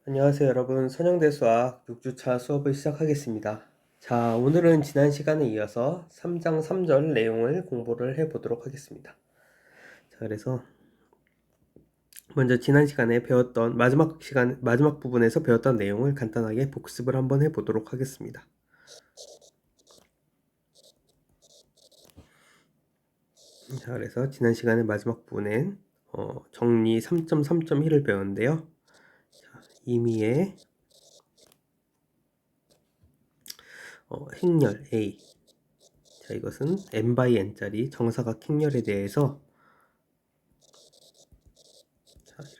안녕하세요 여러분. 선형대수학 6주차 수업을 시작하겠습니다. 자, 오늘은 지난 시간에 이어서 3장 3절 내용을 공부를 해보도록 하겠습니다. 자, 그래서 먼저 지난 시간에 배웠던 마지막 부분에서 배웠던 내용을 간단하게 복습을 한번 해보도록 하겠습니다. 자, 그래서 지난 시간에 마지막 부분엔 정리 3.3.1을 배웠는데요. 자, 임의의 행렬 A. 자, 이것은 n by n짜리 정사각 행렬에 대해서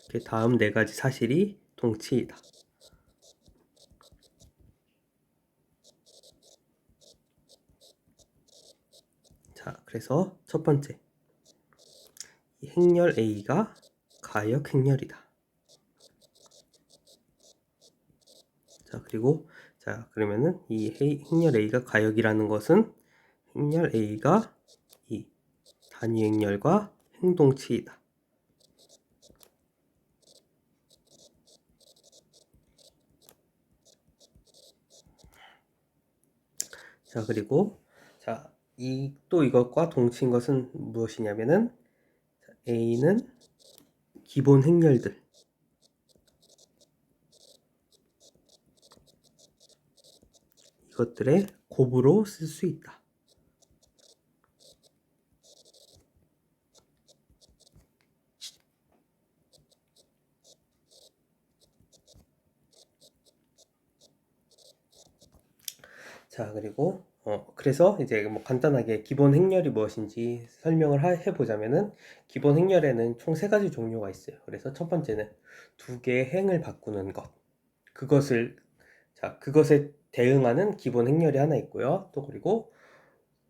이렇게 다음 네 가지 사실이 동치이다. 자, 그래서 첫 번째, 이 행렬 A가 가역 행렬이다. 자, 그리고 그러면은 이 행렬 A가 가역이라는 것은 행렬 A가 이 단위 행렬과 행동치이다. 자, 그리고 또 이것과 동치인 것은 무엇이냐면은 A는 기본 행렬들, 이것들의 곱으로 쓸 수 있다. 자, 그리고 그래서 이제 뭐 간단하게 기본 행렬이 무엇인지 설명을 해보자면은 기본 행렬에는 총 세 가지 종류가 있어요. 그래서 첫 번째는 두 개의 행을 바꾸는 것. 그것에 대응하는 기본 행렬이 하나 있고요. 그리고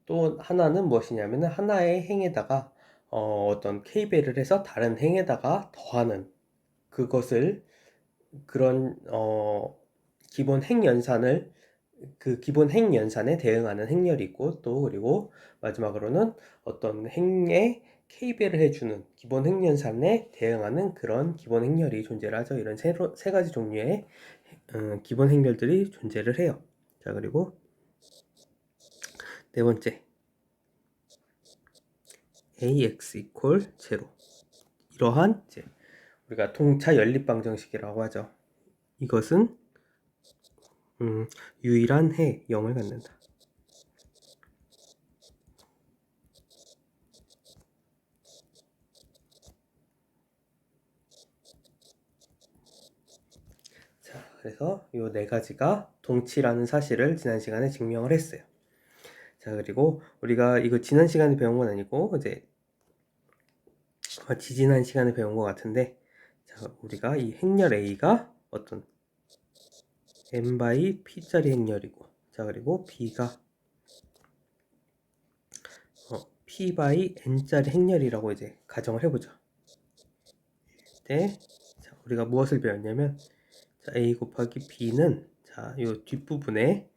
또 하나는 무엇이냐면은 하나의 행에다가 어떤 k배를 해서 다른 행에다가 더하는 그것을 그런 기본 행 연산을 그 기본 행 연산에 대응하는 행렬이 있고 그리고 마지막으로는 어떤 행에 k배를 해주는 기본 행 연산에 대응하는 그런 기본 행렬이 존재를 하죠. 이런 세 가지 종류의 기본 행렬들이 존재를 해요. 자, 그리고 네 번째, ax equal 0. 이러한 우리가 동차 연립 방정식이라고 하죠. 이것은 유일한 해 0을 갖는다. 자, 그래서 이 네 가지가 동치라는 사실을 지난 시간에 증명을 했어요. 자, 그리고 우리가 이거 지난 시간에 배운 건 아니고 이제 지지난 시간에 배운 것 같은데, 자, 우리가 이 행렬 A가 어떤 n by p짜리 행렬이고, 자, 그리고 B가 p by n짜리 행렬이라고 이제 가정을 해보죠. 자, 우리가 무엇을 배웠냐면, 자, a 곱하기 b는 요 뒷부분에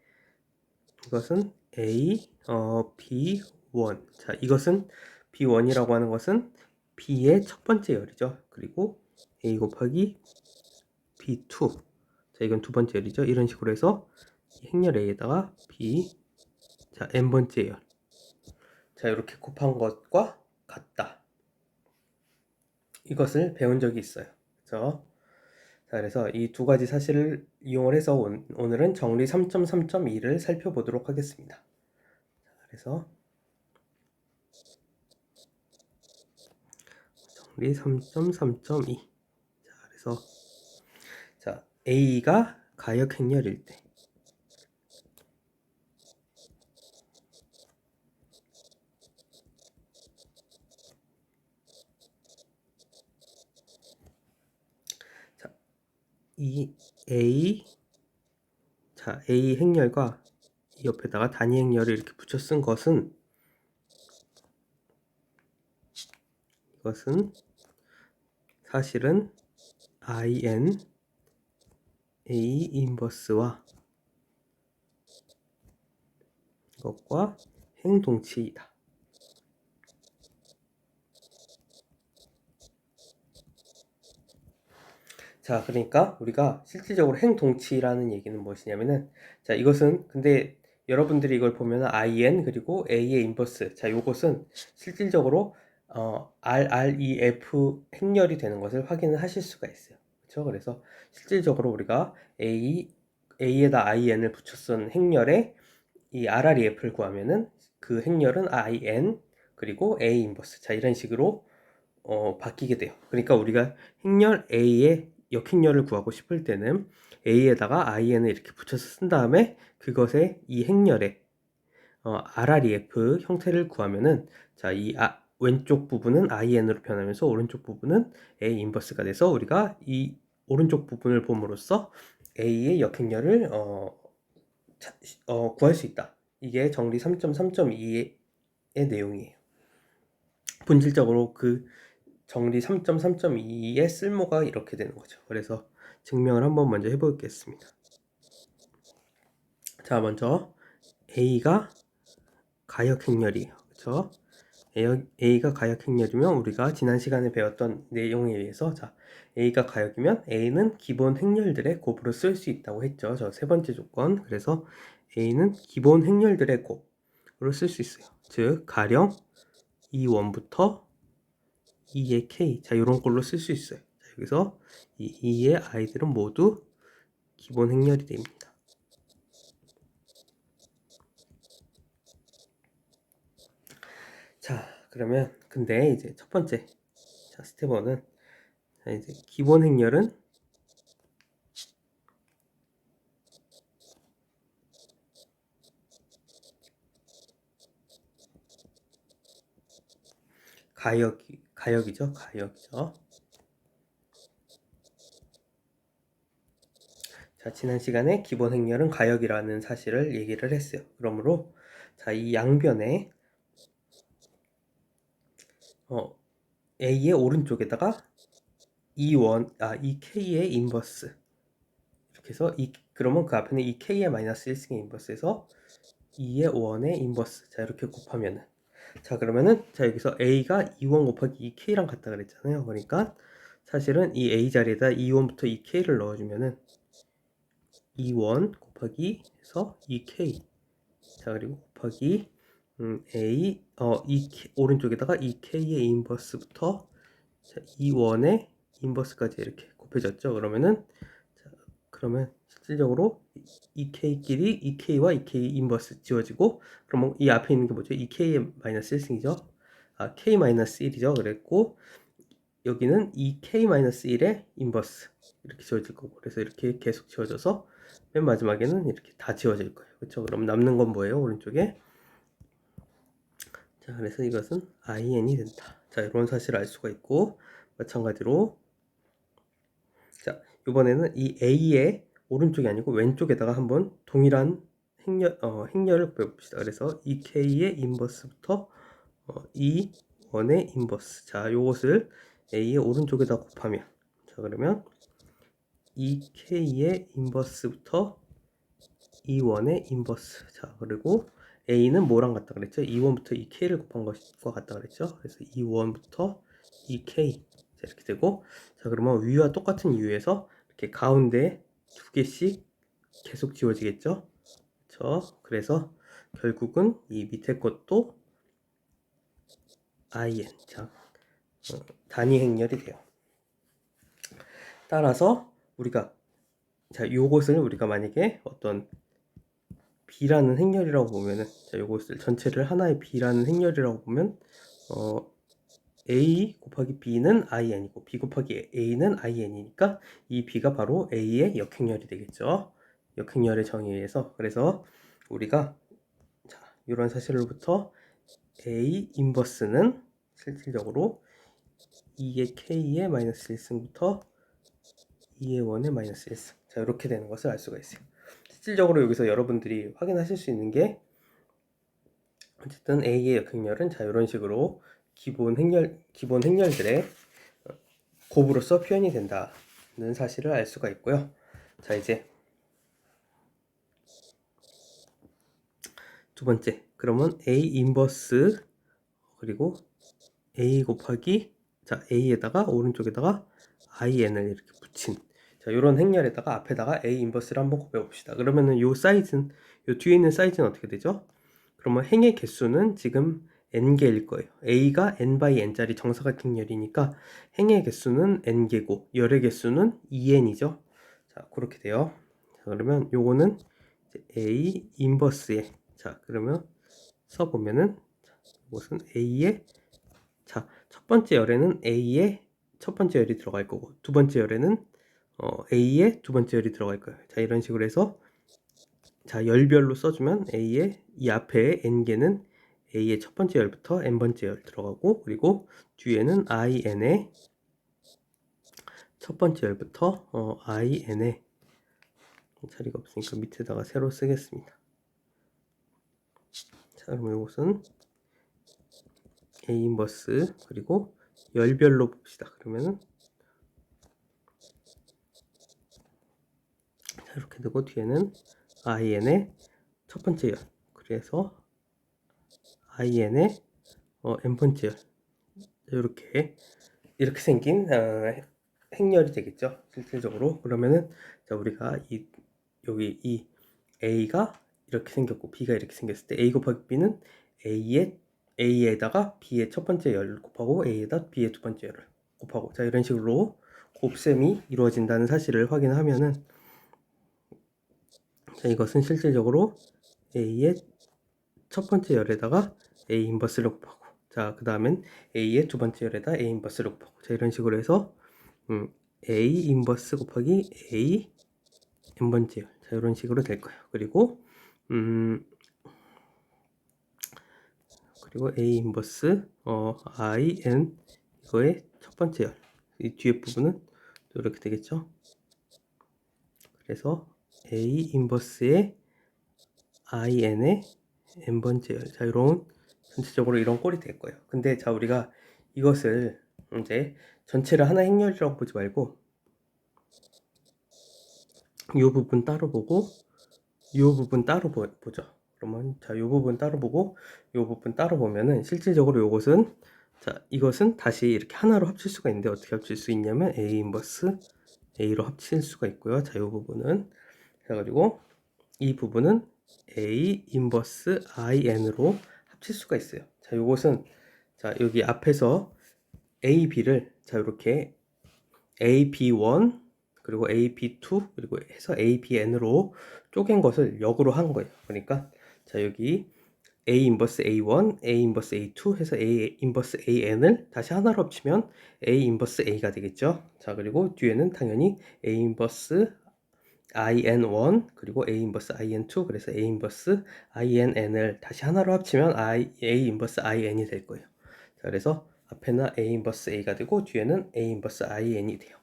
이것은 a b1. 자, 이것은 b1이라고 하는 것은 b의 첫 번째 열이죠. 그리고 a 곱하기 b2. 자, 이건 두 번째 열이죠. 이런 식으로 해서 행렬 a에다가 b, 자, n번째 열. 자, 이렇게 곱한 것과 같다. 이것을 배운 적이 있어요. 그래서 이 두 가지 사실을 이용을 해서 오늘은 정리 3.3.2를 살펴보도록 하겠습니다. 그래서 정리 3.3.2. 그래서 A가 가역 행렬일 때, 이 A 행렬과 이 옆에다가 단위 행렬을 이렇게 붙여 쓴 것은 이것은 사실은 IN A 인버스와 이것과 행동치이다. 자, 그러니까 우리가 실질적으로 행동치라는 얘기는 무엇이냐면은, 자, 이것은 근데 여러분들이 이걸 보면은 IN 그리고 A의 인버스, 자, 요것은 실질적으로 RREF 행렬이 되는 것을 확인을 하실 수가 있어요. 그렇죠? 그래서 실질적으로 우리가 A에다 IN을 붙여 쓴 행렬에 이 RREF를 구하면은 그 행렬은 IN 그리고 A 인버스, 자, 이런 식으로 바뀌게 돼요. 그러니까 우리가 행렬 A의 역행렬을 구하고 싶을 때는 A에다가 IN을 이렇게 붙여서 쓴 다음에 그것의 이 행렬의 RREF 형태를 구하면은, 자, 왼쪽 부분은 IN으로 변하면서 오른쪽 부분은 A 인버스가 돼서 우리가 이 오른쪽 부분을 봄으로써 A의 역행렬을 구할 수 있다. 이게 정리 3.3.2의 내용이에요. 본질적으로 그 정리 3.3.2의 쓸모가 이렇게 되는 거죠. 그래서 증명을 한번 먼저 해보겠습니다. 자, 먼저 A가 가역행렬이에요. 그렇죠? A가 가역행렬이면 우리가 지난 시간에 배웠던 내용에 의해서, 자, A가 가역이면 A는 기본 행렬들의 곱으로 쓸 수 있다고 했죠. 저 세 번째 조건. 그래서 A는 기본 행렬들의 곱으로 쓸 수 있어요. 즉 가령 E1부터 E의 K, 자, 이런 걸로 쓸 수 있어요. 자, 여기서 이 E의 아이들은 모두 기본 행렬이 됩니다. 자, 그러면 근데 이제 첫 번째, 자, 스텝 1은, 자, 이제 기본 행렬은 가역이죠. 자, 지난 시간에 기본 행렬은 가역이라는 사실을 얘기를 했어요. 그러므로, 자, 이 양변에 A의 오른쪽에다가 이 K의 인버스, 이렇게 해서 그러면 그 앞에는 이 K의 마이너스 1승의 인버스에서 2의 1의 인버스, 자, 이렇게 곱하면은, 자, 그러면은, 자, 여기서 A가 2원 곱하기 2K랑 같다 그랬잖아요. 그러니까 사실은 이 A 자리에다 2원부터 2K를 넣어주면은 2원 곱하기 해서 2K, 자, 그리고 곱하기 오른쪽에다가 2K의 인버스부터, 자, 2원의 인버스까지 이렇게 곱해졌죠. 그러면 실질적으로 2K끼리 2K와 2K 인버스 지워지고, 그럼 이 앞에 있는 게 뭐죠? 2K의 마이너스 1승이죠. K 마이너스 1이죠. 그랬고 여기는 2K 마이너스 1의 인버스 이렇게 지워질 거고, 그래서 이렇게 계속 지워져서 맨 마지막에는 이렇게 다 지워질 거예요. 그렇죠? 그럼 남는 건 뭐예요? 오른쪽에. 자, 그래서 이것은 IN이 된다. 자, 이런 사실을 알 수가 있고, 마찬가지로, 자, 이번에는 이 A의 오른쪽이 아니고 왼쪽에다가 한번 동일한 행렬을 곱해봅시다. 그래서 2K의 인버스부터 2원의 인버스, 자, 요것을 A의 오른쪽에다 곱하면, 자, 그러면 2K의 인버스부터 2원의 인버스, 자, 그리고 A는 뭐랑 같다 그랬죠? 2원부터 2K를 곱한 것과 같다 그랬죠? 그래서 2원부터 2K, 자, 이렇게 되고, 자, 그러면 위와 똑같은 이유에서 이렇게 가운데 두 개씩 계속 지워지겠죠? 그렇죠? 그래서 결국은 이 밑에 것도 IN, 자, 단위 행렬이 돼요. 따라서 우리가, 자, 요것을 우리가 만약에 어떤 B라는 행렬이라고 보면은, 자, 요것을 전체를 하나의 B라는 행렬이라고 보면, A 곱하기 B는 IN이고 B 곱하기 A는 IN이니까 이 B가 바로 A의 역행렬이 되겠죠. 역행렬의 정의에 의해서. 그래서 우리가, 자, 이런 사실로부터 A 인버스는 실질적으로 2의 K의 마이너스 1승부터 2의 1의 마이너스 1승, 자, 이렇게 되는 것을 알 수가 있어요. 실질적으로 여기서 여러분들이 확인하실 수 있는 게, 어쨌든 A의 역행렬은, 자, 이런 식으로 기본 행렬들의 곱으로서 표현이 된다는 사실을 알 수가 있고요. 자, 이제 두 번째, 그러면 A 인버스 그리고 A 곱하기, 자, A에다가 오른쪽에다가 IN을 이렇게 붙인, 자, 요런 행렬에다가 앞에다가 A 인버스를 한번 곱해 봅시다. 그러면은 요 사이즈는, 요 뒤에 있는 사이즈는 어떻게 되죠? 그러면 행의 개수는 지금 n개일 거예요. a가 n by n짜리 정사각 행렬이니까 행의 개수는 n개고 열의 개수는 2n이죠. 자, 그렇게 돼요. 자, 그러면 요거는 a 인버스에, 자, 그러면 써보면은, 이것은 a의, 자, 첫 번째 열에는 a의 첫 번째 열이 들어갈 거고, 두 번째 열에는 a의 두 번째 열이 들어갈 거예요. 자, 이런 식으로 해서, 자, 열별로 써주면 a의 이 앞에 n개는 a의 첫 번째 열부터 n번째 열 들어가고, 그리고 뒤에는 in의 첫 번째 열부터 in의, 자리가 없으니까 밑에다가 새로 쓰겠습니다. 자, 그러면 이것은 a 인버스, 그리고 열별로 봅시다. 그러면은, 자, 이렇게 되고 뒤에는 in의 첫 번째 열, 그래서 in의 n번째 열, 이렇게 생긴 행렬이 되겠죠, 실질적으로. 그러면은, 자, 우리가 여기 이 a가 이렇게 생겼고 b가 이렇게 생겼을 때 a 곱하기 b는 a에다가 b의 첫 번째 열을 곱하고 a에다 b의 두 번째 열을 곱하고, 자, 이런 식으로 곱셈이 이루어진다는 사실을 확인하면은, 자, 이것은 실질적으로 a의 첫 번째 열에다가 a 인버스를 곱하고, 자, 그 다음엔 a의 두 번째 열에다 a 인버스를 곱하고, 자, 이런 식으로 해서 a 인버스 곱하기 a n번째 열, 자, 이런 식으로 될 거예요. 그리고 a 인버스 in, 이거의 첫 번째 열, 이 뒤에 부분은 또 이렇게 되겠죠. 그래서 a 인버스의 in의 n번째 열, 자, 이런 전체적으로 이런 꼴이 될 거예요. 근데 자, 우리가 이것을 이제 전체를 하나 행렬이라고 보지 말고 이 부분 따로 보고 이 부분 따로 보죠. 그러면 자, 이 부분 따로 보고 이 부분 따로 보면은 실질적으로 이것은, 자, 이것은 다시 이렇게 하나로 합칠 수가 있는데 어떻게 합칠 수 있냐면 a 인버스 a로 합칠 수가 있고요. 자, 이 부분은 그래가지고 이 부분은 a 인버스 in으로 합칠 수가 있어요. 자, 이것은, 자, 여기 앞에서 a, b를, 자, 이렇게 a, b1 그리고 a, b2 그리고 해서 a, bn으로 쪼갠 것을 역으로 한 거예요. 그러니까 자, 여기 a 인버스 a1, a 인버스 a2 해서 a 인버스 an을 다시 하나로 합치면 a 인버스 a가 되겠죠. 자, 그리고 뒤에는 당연히 a 인버스 in1 그리고 a 인버스 in2, 그래서 a 인버스 inn을 다시 하나로 합치면 a 인버스 in이 될 거예요. 자, 그래서 앞에는 a 인버스 a가 되고 뒤에는 a 인버스 in이 돼요.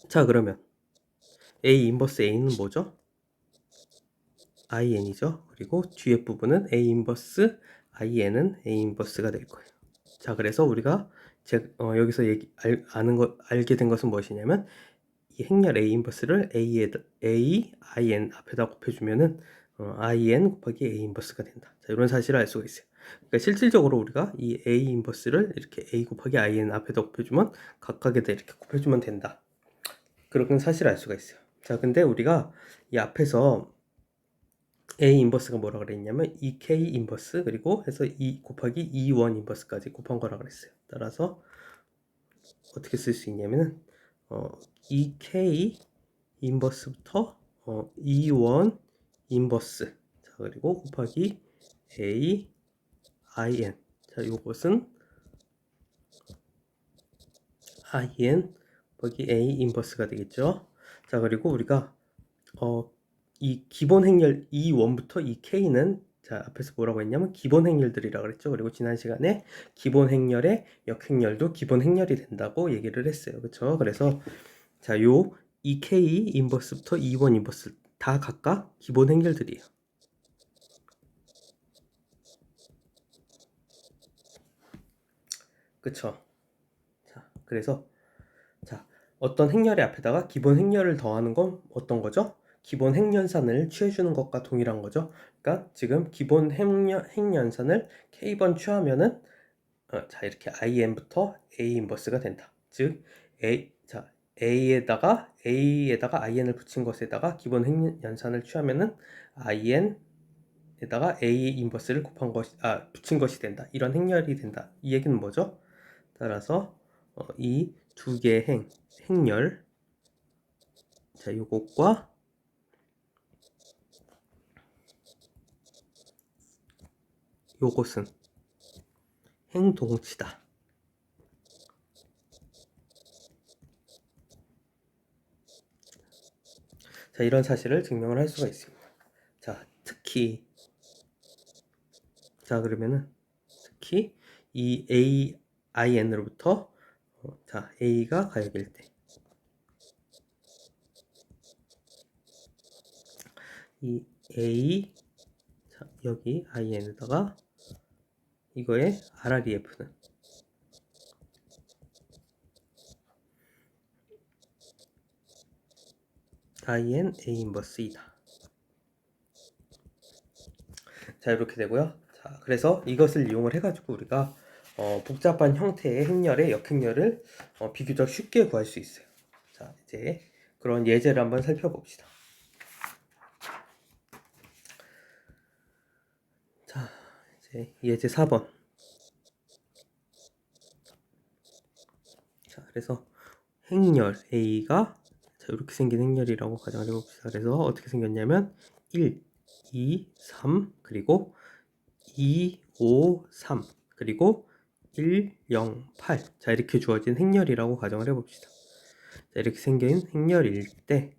자, 그러면 a 인버스 a는 뭐죠? in이죠. 그리고 뒤에 부분은 a 인버스 in은 a 인버스가 될 거예요. 자, 그래서 우리가 여기서 알게 된 것은 무엇이냐면, 이 행렬 a 인버스를 in 앞에다 곱해주면은 in 곱하기 a 인버스가 된다. 자, 이런 사실을 알 수가 있어요. 그러니까 실질적으로 우리가 이 a 인버스를 이렇게 a 곱하기 in 앞에다 곱해주면 각각에다 이렇게 곱해주면 된다. 그런 사실을 알 수가 있어요. 자, 근데 우리가 이 앞에서 a 인버스가 뭐라 그랬냐면 2k 인버스 그리고 해서 2 곱하기 2원 인버스까지 곱한 거라 그랬어요. 따라서 어떻게 쓸 수 있냐면은 2k 인버스부터 2원 인버스, 자, 그리고 곱하기 a in, 자, 요것은 in 곱하기 a 인버스가 되겠죠. 자, 그리고 우리가 이 기본 행렬 E1부터 EK는, 자, 앞에서 뭐라고 했냐면 기본 행렬들이라고 그랬죠. 그리고 지난 시간에 기본 행렬의 역행렬도 기본 행렬이 된다고 얘기를 했어요. 그렇죠? 그래서 자, 요 EK 인버스부터 E1 인버스 다 각각 기본 행렬들이에요. 그쵸? 자, 그래서 자, 어떤 행렬의 앞에다가 기본 행렬을 더하는 건 어떤 거죠? 기본 행연산을 취해주는 것과 동일한 거죠. 그러니까 지금 기본 행연산을 k번 취하면은 자, 이렇게 in부터 a 인버스가 된다. 즉 자, A에다가 in을 붙인 것에다가 기본 행연산을 취하면은 in에다가 A 인버스를 붙인 것이 된다. 이런 행렬이 된다. 이 얘기는 뭐죠? 따라서 이 두 개의 행렬, 자, 요것과 요것은 행동치다. 자, 이런 사실을 증명을 할 수가 있습니다. 자, 특히 이 in으로부터 자, a가 가역일 때 이 a, 자, 여기 in에다가 이거의 RREF는 in a 인버스이다. 자, 이렇게 되고요. 자, 그래서 이것을 이용을 해가지고 우리가 복잡한 형태의 행렬의 역행렬을 비교적 쉽게 구할 수 있어요. 자, 이제 그런 예제를 한번 살펴봅시다. 자, 이제 예제 4번. 자, 그래서 행렬 A가 자, 이렇게 생긴 행렬이라고 가정을 해봅시다. 그래서 어떻게 생겼냐면 1, 2, 3 그리고 2, 5, 3 그리고 1, 0, 8 자, 이렇게 주어진 행렬이라고 가정을 해봅시다. 자, 이렇게 생긴 행렬일 때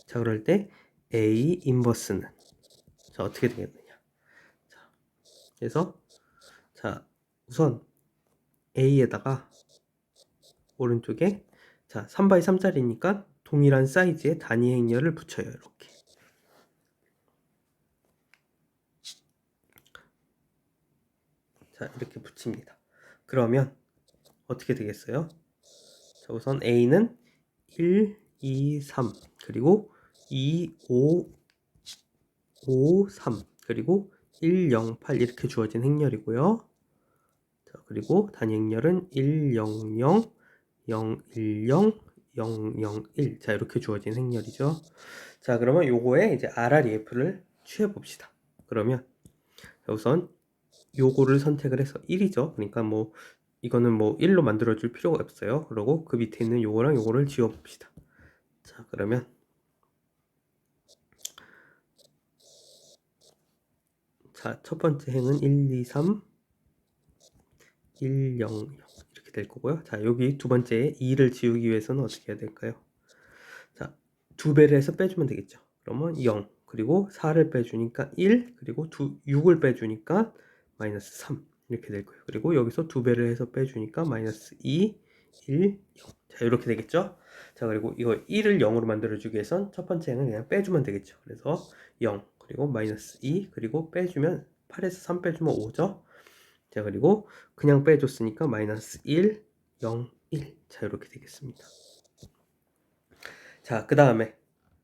자, 그럴 때 A 인버스는 자, 어떻게 되겠느냐. 자, 그래서 자, 우선 A에다가 오른쪽에 자, 3x3짜리니까 동일한 사이즈의 단위 행렬을 붙여요. 이렇게. 자, 이렇게 붙입니다. 그러면 어떻게 되겠어요? 자, 우선 A는 1, 2, 3 그리고 2, 5, 5, 3 그리고 1, 0, 8 이렇게 주어진 행렬이고요. 자, 그리고 단위 행렬은 1, 0, 0, 0, 1, 0, 0, 0, 1 자, 이렇게 주어진 행렬이죠. 자, 그러면 요거에 이제 RREF를 취해 봅시다. 그러면 우선 요거를 선택을 해서 1이죠. 그러니까 뭐 이거는 뭐 1로 만들어 줄 필요가 없어요. 그리고 그 밑에 있는 요거랑 요거를 지워 봅시다. 자, 그러면 자, 첫 번째 행은 1, 2, 3 1, 0, 0 이렇게 될 거고요. 자, 여기 두 번째 2를 지우기 위해서는 어떻게 해야 될까요? 자, 두 배를 해서 빼주면 되겠죠. 그러면 0 그리고 4를 빼주니까 1 그리고 6을 빼주니까 마이너스 3 이렇게 될 거예요. 그리고 여기서 두 배를 해서 빼주니까 마이너스 2 1 0 자, 이렇게 되겠죠. 자, 그리고 이거 1을 0으로 만들어주기 위해선 첫 번째 행은 그냥 빼주면 되겠죠. 그래서 0 그리고 마이너스 2 그리고 빼주면 8에서 3 빼주면 5죠. 자, 그리고 그냥 빼줬으니까 마이너스 1 0 1 자, 이렇게 되겠습니다. 자, 그 다음에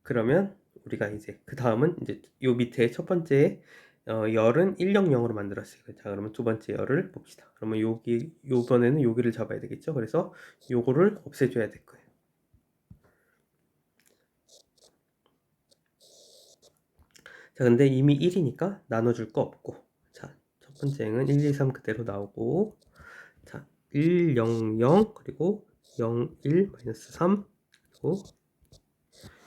그러면 우리가 이제 그 다음은 이제 요 밑에 첫 번째 열은 100으로 만들었어요. 자, 그러면 두 번째 열을 봅시다. 그러면 요번에는 여기를 잡아야 되겠죠. 그래서 요거를 없애줘야 될 거예요. 자, 근데 이미 1이니까 나눠줄 거 없고, 자, 첫 번째 행은 1, 2, 3 그대로 나오고, 자, 1, 0, 0 그리고 0, 1 마이너스 3 그리고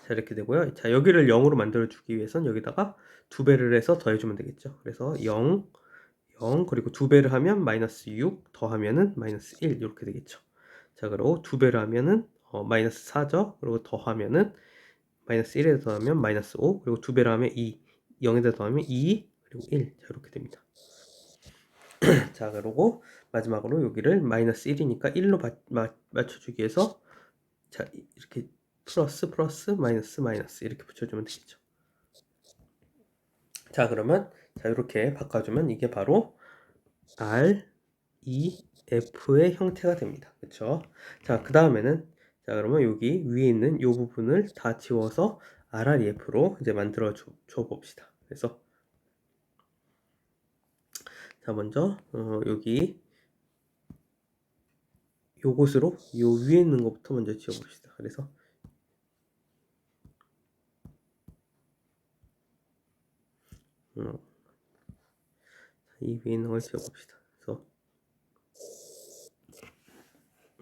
자, 이렇게 되고요. 자, 여기를 0으로 만들어주기 위해선 여기다가 두 배를 해서 더해주면 되겠죠. 그래서 0, 0 그리고 두 배를 하면 마이너스 6 더하면은 마이너스 1 이렇게 되겠죠. 자, 그리고 두 배를 하면은 마이너스 4죠. 그리고 더하면은 마이너스 1에다 더하면 마이너스 5 그리고 두 배를 하면 2 0에다 더하면 2 그리고 1 자, 이렇게 됩니다. 자, 그리고 마지막으로 여기를 마이너스 1이니까 1로 맞춰주기 위해서 자, 이렇게 플러스 마이너스 이렇게 붙여주면 되겠죠. 자, 그러면 자, 이렇게 바꿔주면 이게 바로 REF의 형태가 됩니다. 그쵸? 자, 그 다음에는 자, 그러면 여기 위에 있는 이 부분을 다 지워서 RREF로 이제 만들어 줘 봅시다. 그래서 자, 먼저 여기 요것으로 요 위에 있는 것부터 먼저 지워봅시다. 그래서 이 위에 있는 걸 지워봅시다. 그래서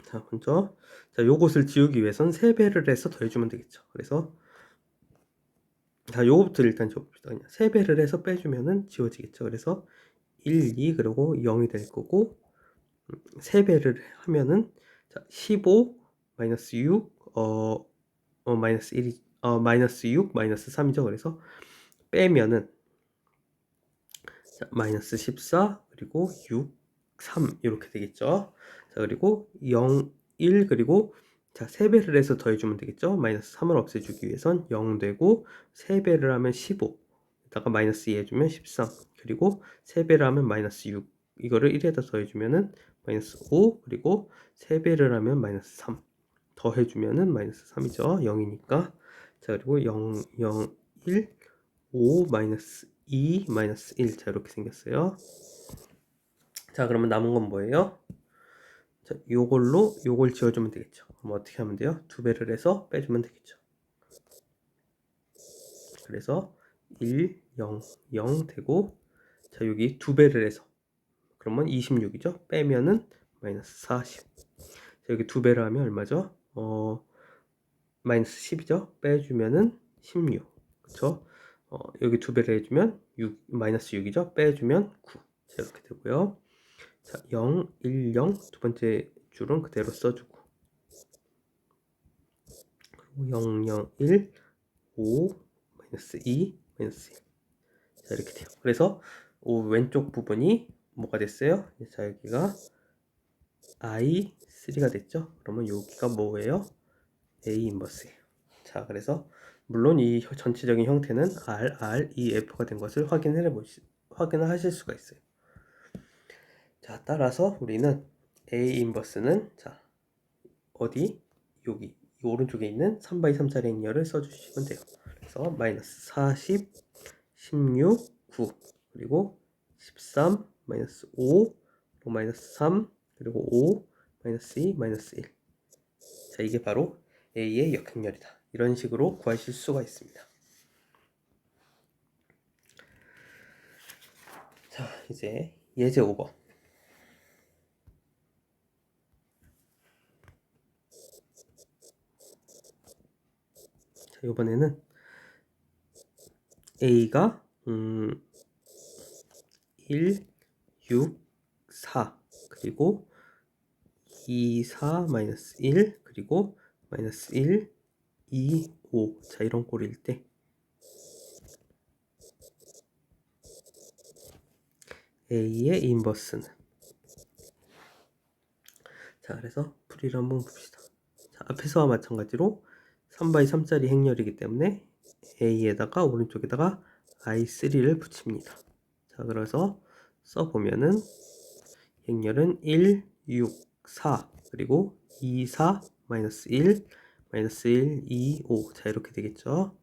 자, 먼저 요것을 지우기 위해선 3배를 해서 더해주면 되겠죠. 그래서 요거부터 일단 지워봅시다. 그냥 3배를 해서 빼주면은 지워지겠죠. 그래서 1, 2 그리고 0이 될 거고 3배를 하면은 15 마이너스 6 마이너스 1이 마이너스 6 마이너스 3이죠. 그래서 빼면은 마이너스 14 그리고 6 3 이렇게 되겠죠. 자, 그리고 0 1 그리고 3배를 해서 더해주면 되겠죠. 마이너스 3을 없애주기 위해선 0 되고 3배를 하면 15 여기다가 마이너스 2 해주면 13 그리고 3배를 하면 마이너스 6 이거를 1에다 더해주면은 마이너스 5 그리고 3배를 하면 마이너스 3 더해주면은 마이너스 3이죠. 0이니까. 자, 그리고 0 0 1 5 마이너스 2 마이너스 1 자, 이렇게 생겼어요. 자, 그러면 남은 건 뭐예요? 자, 요걸 지워주면 되겠죠. 그럼 어떻게 하면 돼요? 2배를 해서 빼주면 되겠죠. 그래서 1 0 0 되고 자, 여기 2배를 해서 그러면 26이죠. 빼면은 마이너스 40. 자, 여기 2배를 하면 얼마죠? 마이너스 10이죠. 빼주면은 16. 그쵸? 여기 2배를 해주면 6, 마이너스 6이죠. 빼주면 9. 자, 이렇게 되고요. 자, 0, 1, 0. 두 번째 줄은 그대로 써주고. 그리고 0, 0, 1, 5, 마이너스 2, 마이너스 1. 자, 이렇게 돼요. 그래서 왼쪽 부분이 뭐가 됐어요? 자, 여기가 I3가 됐죠? 그러면 여기가 뭐예요? A 인버스예요. 자, 그래서 물론 이 전체적인 형태는 RREF가 된 것을 확인을 하실 수가 있어요. 자, 따라서 우리는 A 인버스는 자, 어디? 여기 이 오른쪽에 있는 3x 3짜리 행렬을 써주시면 돼요. 그래서 마이너스 40, 16, 9 그리고 13, 마이너스 5, 마이너스 3 그리고 5, 마이너스 2, 마이너스 1. 자, 이게 바로 A의 역행렬이다. 이런 식으로 구하실 수가 있습니다. 자, 이제 예제 5번. 자, 이번에는 A가 1, 6, 4 그리고 2, 4, 마이너스 1 그리고 마이너스 1, 2, 5 자, 이런 꼴일 때 A의 인버스는 자, 그래서 풀이를 한번 봅시다. 자, 앞에서와 마찬가지로 3x3짜리 행렬이기 때문에 A에다가 오른쪽에다가 I3를 붙입니다. 자, 그래서 써보면은 행렬은 1, 6, 4 그리고 2, 4, 마이너스 1, 마이너스 1, 2, 5 자, 이렇게 되겠죠.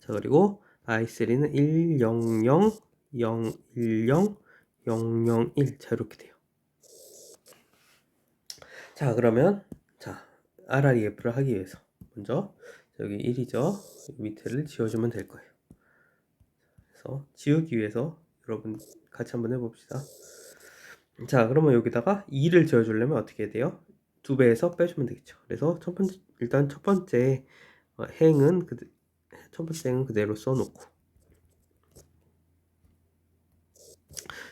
자, 그리고 I3는 1, 0, 0, 0, 1, 0, 0, 0, 1 자, 이렇게 돼요. 자, 그러면 자, RREF를 하기 위해서 먼저 여기 1이죠. 밑에를 지워주면 될 거예요. 그래서 지우기 위해서 여러분 같이 한번 해봅시다. 자, 그러면 여기다가 2를 지워주려면 어떻게 해야 돼요? 2배에서 빼주면 되겠죠. 그래서 일단 첫 번째 행은 그대로 써놓고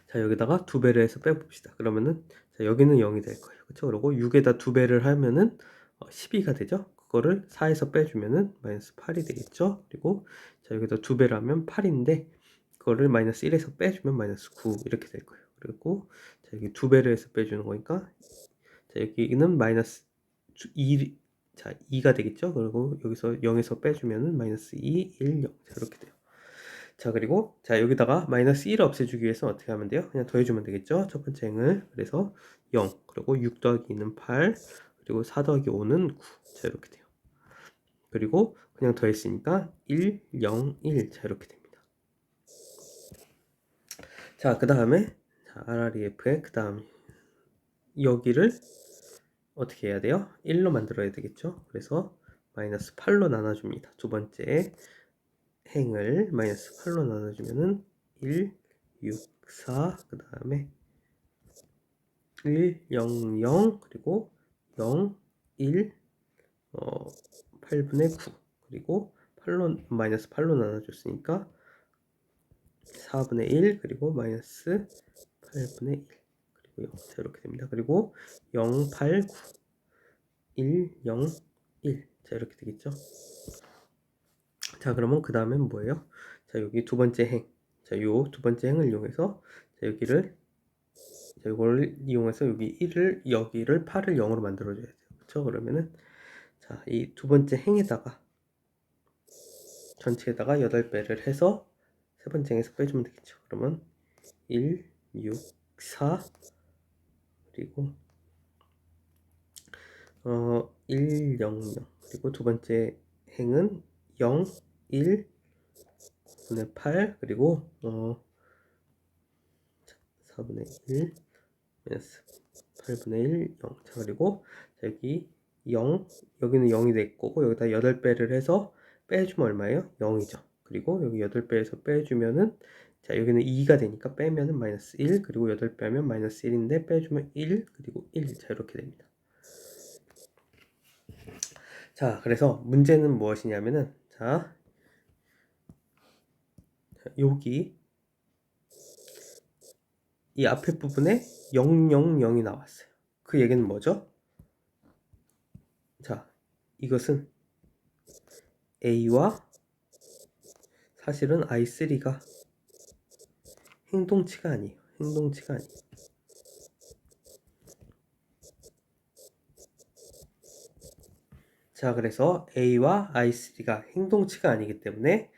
자, 여기다가 2배를 해서 빼봅시다. 그러면은 자, 여기는 0이 될 거예요. 그렇죠? 그리고 6에다 2배를 하면은 12가 되죠. 그거를 4에서 빼주면은 마이너스 8이 되겠죠. 그리고 자, 여기다 2배를 하면 8인데 그거를 마이너스 1에서 빼주면 마이너스 9 이렇게 될 거예요. 그리고 자, 여기 2배를 해서 빼주는 거니까 자, 여기는 마이너스 2, 자, 2가 되겠죠. 그리고 여기서 0에서 빼주면은 마이너스 2, 1, 0 자, 이렇게 돼요. 자, 그리고 자, 여기다가 마이너스 1을 없애주기 위해서 어떻게 하면 돼요? 그냥 더해주면 되겠죠. 첫 번째 행을. 그래서 0 그리고 6 더하기 2는 8 그리고 4 더하기 5는 9 자, 이렇게 돼요. 그리고 그냥 더했으니까 1, 0, 1 자, 이렇게 됩니다. 자, 그 다음에 RREF의 그 다음 여기를 어떻게 해야 돼요? 1로 만들어야 되겠죠? 그래서 마이너스 8로 나눠줍니다. 두 번째 행을 마이너스 8로 나눠주면은 1, 6, 4, 그 다음에 1, 0, 0, 그리고 0, 1, 8분의 9, 그리고 8로, 마이너스 8로 나눠줬으니까 4분의 1, 그리고 마이너스 8분의 1, 그리고 0. 자, 이렇게 됩니다. 그리고 0, 8, 9, 1, 0, 1. 자, 이렇게 되겠죠? 자, 그러면 그 다음엔 뭐예요? 자, 여기 두 번째 행. 자, 요 두 번째 행을 이용해서, 자, 여기를, 자, 이걸 이용해서 여기 1을, 여기를 8을 0으로 만들어줘야 돼요. 그쵸? 그러면은, 자, 이 두 번째 행에다가, 전체에다가 8배를 해서 세 번째 행에서 빼주면 되겠죠. 그러면 1, 6, 4, 그리고 1, 0, 0. 그리고 두 번째 행은 0, 1, 9분의 8, 그리고 4분의 1, 마이너스 8분의 1, 0. 자, 그리고 여기 0, 여기는 0이 될 거고, 여기다 8배를 해서 빼주면 얼마예요? 0이죠. 그리고 여기 8배에서 빼주면은, 자, 여기는 2가 되니까 빼면은 마이너스 1, 그리고 8배 하면 마이너스 1인데, 빼주면 1, 그리고 1. 자, 이렇게 됩니다. 자, 그래서 문제는 무엇이냐면은, 자, 여기, 이 앞에 부분에 0, 0, 0이 나왔어요. 그 얘기는 뭐죠? 자, 이것은 A와 사실은 I3가 행동치가 아니에요. 행동치가 아니에요. 자, 그래서 A와 I3가 행동치가 아니기 때문에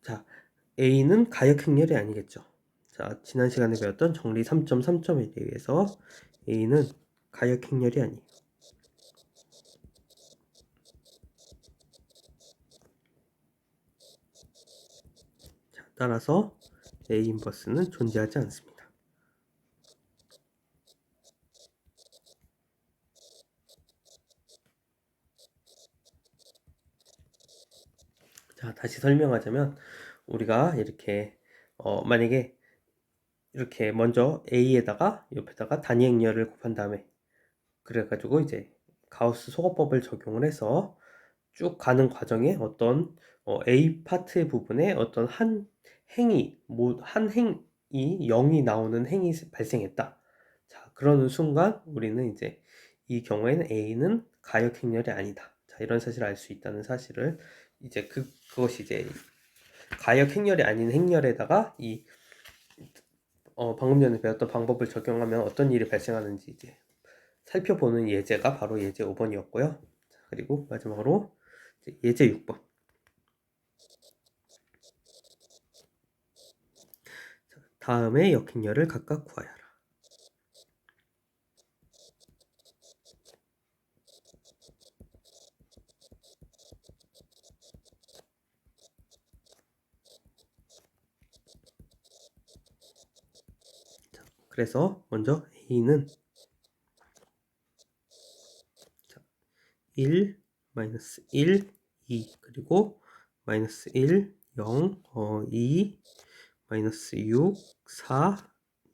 자, A는 가역행렬이 아니겠죠. 자, 지난 시간에 배웠던 정리 3.3점에 의해서 A는 가역행렬이 아니에요. 자, 따라서 A 인버스는 존재하지 않습니다. 자, 다시 설명하자면 우리가 이렇게 만약에 이렇게 먼저 A에다가 옆에다가 단위 행렬을 곱한 다음에 그래가지고 이제 가우스 소거법을 적용을 해서 쭉 가는 과정에 어떤 A 파트의 부분에 어떤 한 행이 한 행이 0이 나오는 행이 발생했다. 자, 그러는 순간 우리는 이제 이 경우에는 A는 가역 행렬이 아니다. 자, 이런 사실을 알 수 있다는 사실을 이제 그것이 이제 가역 행렬이 아닌 행렬에다가 이 방금 전에 배웠던 방법을 적용하면 어떤 일이 발생하는지 이제 살펴보는 예제가 바로 예제 5번이었고요. 자, 그리고 마지막으로 예제 6번. 다음의 역행렬을 각각 구하여라. 자, 그래서 먼저 A는 1, 마이너스 1, 2, 그리고 마이너스 1, 0, 2, 마이너스 6, 4,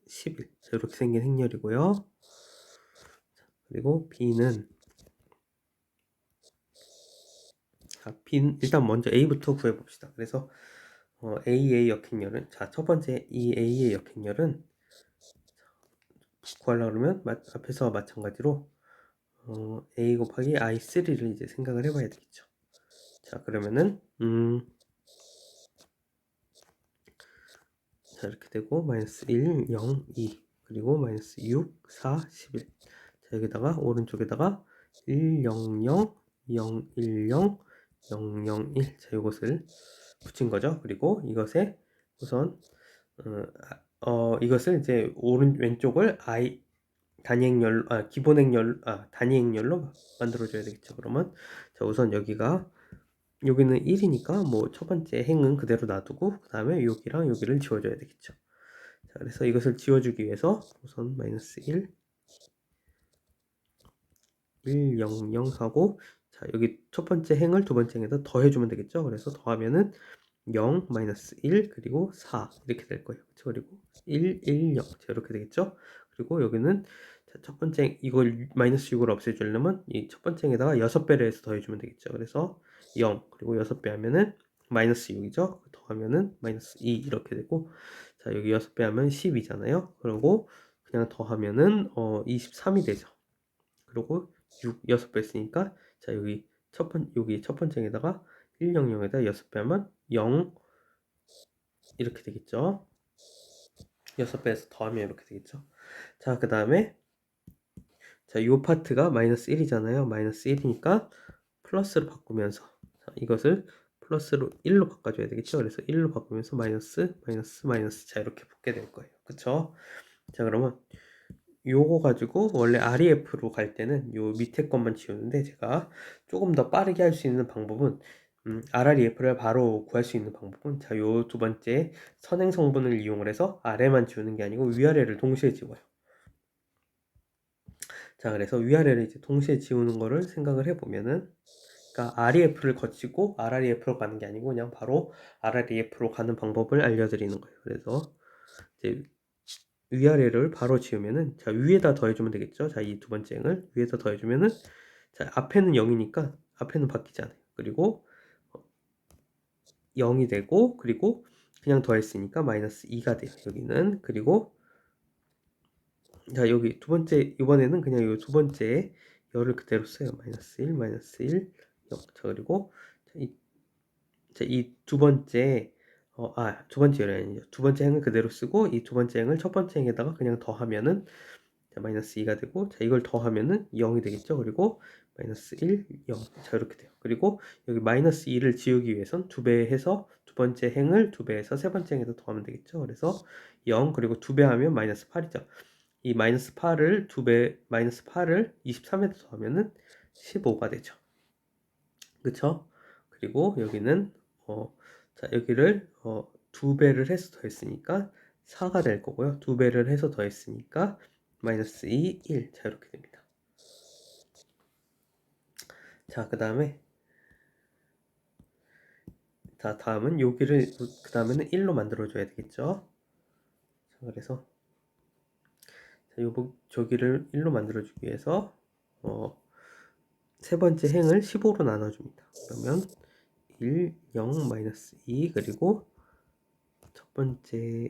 11. 자, 이렇게 생긴 행렬이고요. 그리고 B는 일단 먼저 A부터 구해봅시다. 그래서 A의 역행렬은 첫 번째 이 A의 역행렬은 구하려고 그러면 앞에서 마찬가지로 A 곱하기 I3를 이제 생각을 해봐야 되겠죠. 자, 그러면은 자, 이렇게 되고 마이너스 1, 0, 2 그리고 마이너스 6, 4, 11. 자, 여기다가 오른쪽에다가 1, 0, 0, 0, 1, 0, 0, 0, 1. 자, 이것을 붙인 거죠. 그리고 이것에 우선 이것을 이제 왼쪽을 단위 행렬, 기본 행렬, 단위 행렬로 만들어줘야 되겠죠. 그러면 자, 우선 여기는 1이니까 뭐 첫 번째 행은 그대로 놔두고 그 다음에 여기랑 여기를 지워줘야 되겠죠. 자, 그래서 이것을 지워주기 위해서 우선 마이너스 1, 1, 0, 0 하고, 자, 여기 첫 번째 행을 두 번째 행에다 더해주면 되겠죠? 그래서 더하면은 0, 마이너스 1, 그리고 4 이렇게 될 거예요. 그렇죠? 그리고 1, 1, 0 이렇게 되겠죠? 그리고 여기는 자, 첫 번째 이걸 마이너스 6을 없애주려면 이 첫 번째 행에다가 6배를 해서 더해주면 되겠죠? 그래서 0 그리고 6배 하면은 마이너스 6이죠? 더하면은 마이너스 2 이렇게 되고, 자, 여기 6배 하면 10이잖아요. 그리고 그냥 더하면은 23이 되죠. 그리고 6, 6배 했으니까, 자, 여기 첫 번째에다가 100에다 6배 하면 0 이렇게 되겠죠. 6배에서 더하면 이렇게 되겠죠. 자, 그 다음에 자, 요 파트가 마이너스 1이잖아요. 마이너스 1이니까 플러스로 바꾸면서, 자, 이것을 플러스로 1로 바꿔줘야 되겠죠. 그래서 1로 바꾸면서 마이너스 마이너스 마이너스, 자, 이렇게 붙게 될 거예요. 그쵸? 자, 그러면 요거 가지고 원래 REF로 갈 때는 요 밑에 것만 지우는데, 제가 조금 더 빠르게 할 수 있는 방법은 RREF를 바로 구할 수 있는 방법은, 자, 요 두 번째 선행 성분을 이용을 해서 아래만 지우는 게 아니고 위아래를 동시에 지워요. 자, 그래서 위아래를 이제 동시에 지우는 거를 생각을 해보면은, 그러니까 REF를 거치고 RREF로 가는 게 아니고 그냥 바로 RREF로 가는 방법을 알려드리는 거예요. 그래서 이제 위아래를 바로 지우면은, 자, 위에다 더해주면 되겠죠. 자, 이 두 번째 행을 위에다 더해주면은, 자, 앞에는 0이니까 앞에는 바뀌지 않아요. 그리고 0이 되고, 그리고 그냥 더했으니까 마이너스 2가 돼요. 여기는. 그리고 자, 여기 두 번째, 이번에는 그냥 이 두 번째 열을 그대로 써요. 마이너스 1, 마이너스 1, 0. 자, 그리고 이 두 번째, 두 번째 열이 아니죠. 두 번째 행을 그대로 쓰고, 이 두 번째 행을 첫 번째 행에다가 그냥 더하면은, 자, 마이너스 2가 되고, 자, 이걸 더하면은 0이 되겠죠. 그리고 마이너스 1, 0. 자, 이렇게 돼요. 그리고 여기 마이너스 2를 지우기 위해선 두 배 해서 두 번째 행을 두 배 해서 세 번째 행에다 더하면 되겠죠. 그래서 0, 그리고 두 배 하면 마이너스 8이죠. 이 마이너스 8을 두 배, 마이너스 8을 23에다 더하면은 15가 되죠. 그쵸? 그리고 여기는, 자, 여기를, 두 배를 해서 더했으니까 4가 될 거고요. 두 배를 해서 더했으니까 마이너스 2, 1. 자, 이렇게 됩니다. 자, 그 다음에, 자, 다음은 여기를, 그 다음에는 1로 만들어줘야 되겠죠? 자, 그래서, 자, 저기를 1로 만들어주기 위해서, 세 번째 행을 15로 나눠줍니다. 그러면 1, 0, 마이너스 2, 그리고 첫 번째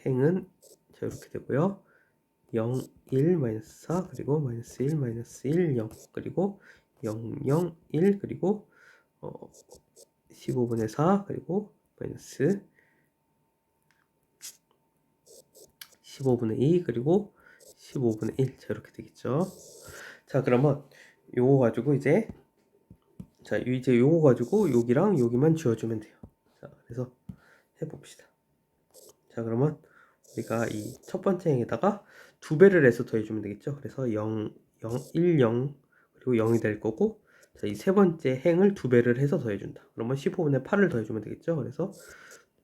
행은 자, 이렇게 되고요. 0, 1, 마이너스 4, 그리고 마이너스 1, 마이너스 1, 0, 그리고 0, 0, 1, 그리고 15분의 4, 그리고 마이너스 15분의 2, 그리고 15분의 1. 자, 이렇게 되겠죠. 자, 그러면 요거 가지고 이제, 자, 이제 요거 가지고 여기랑 여기만 지워주면 돼요. 자, 그래서 해봅시다. 자, 그러면 우리가 이 첫 번째 행에다가 두 배를 해서 더해주면 되겠죠. 그래서 0, 0, 1, 0, 그리고 0이 될 거고, 자, 이 세 번째 행을 두 배를 해서 더해준다. 그러면 15분의 8을 더해주면 되겠죠. 그래서